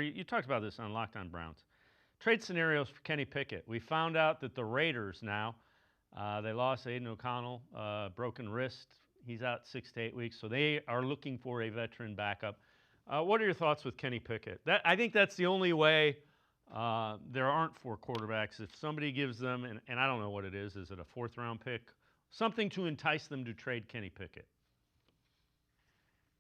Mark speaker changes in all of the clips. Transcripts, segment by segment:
Speaker 1: You talked about this on Locked On Browns. Trade scenarios for Kenny Pickett. We found out that the Raiders now, they lost Aiden O'Connell, broken wrist. He's out 6 to 8 weeks, so they are looking for a veteran backup. What are your thoughts with Kenny Pickett? I think that's the only way there aren't 4 quarterbacks. If somebody gives them, and I don't know what it is it a 4th-round pick? Something to entice them to trade Kenny Pickett.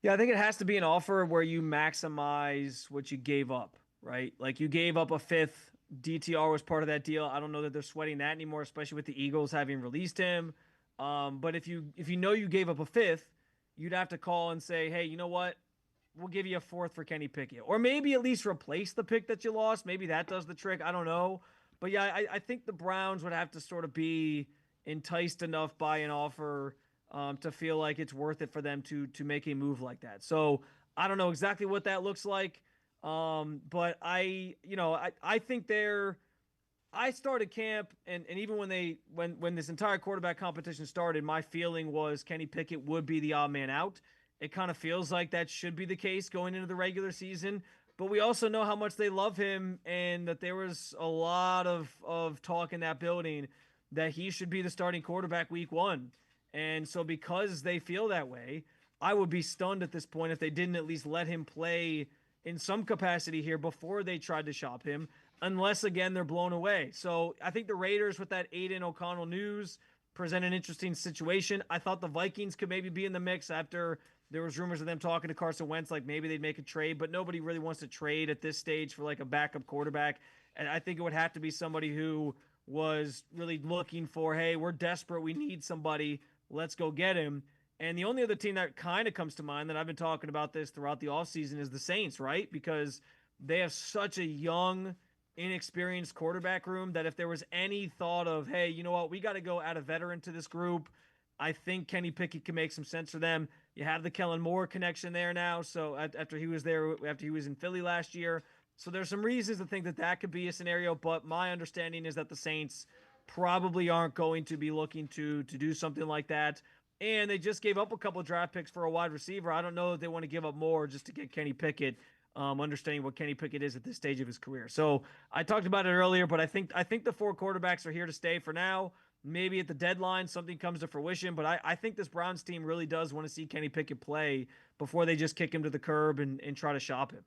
Speaker 2: Yeah, I think it has to be an offer where you maximize what you gave up, right? Like you gave up a 5th. DTR was part of that deal. I don't know that they're sweating that anymore, especially with the Eagles having released him. But if you know you gave up a 5th, you'd have to call and say, hey, you know what? We'll give you a 4th for Kenny Pickett, or maybe at least replace the pick that you lost. Maybe that does the trick. I don't know, but yeah, I think the Browns would have to sort of be enticed enough by an offer to feel like it's worth it for them to make a move like that. So I don't know exactly what that looks like, but I think they're. I started camp, and even when this entire quarterback competition started, my feeling was Kenny Pickett would be the odd man out. It kind of feels like that should be the case going into the regular season. But we also know how much they love him, and that there was a lot of talk in that building that he should be the starting quarterback week 1. And so because they feel that way, I would be stunned at this point if they didn't at least let him play in some capacity here before they tried to shop him, unless again they're blown away. So I think the Raiders with that Aiden O'Connell news present an interesting situation. I thought the Vikings could maybe be in the mix after there was rumors of them talking to Carson Wentz, like maybe they'd make a trade, but nobody really wants to trade at this stage for like a backup quarterback. And I think it would have to be somebody who was really looking for, hey, we're desperate, we need somebody, let's go get him. And the only other team that kind of comes to mind that I've been talking about this throughout the offseason is the Saints, right? Because they have such a young, inexperienced quarterback room that if there was any thought of, hey, you know what, we got to go add a veteran to this group, I think Kenny Pickett can make some sense for them. You have the Kellen Moore connection there now. So after he was in Philly last year. So there's some reasons to think that that could be a scenario. But my understanding is that the Saints probably aren't going to be looking to do something like that. And they just gave up a couple of draft picks for a wide receiver. I don't know if they want to give up more just to get Kenny Pickett, understanding what Kenny Pickett is at this stage of his career. So I talked about it earlier, but I think the 4 quarterbacks are here to stay for now. Maybe at the deadline something comes to fruition, but I think this Browns team really does want to see Kenny Pickett play before they just kick him to the curb and try to shop him.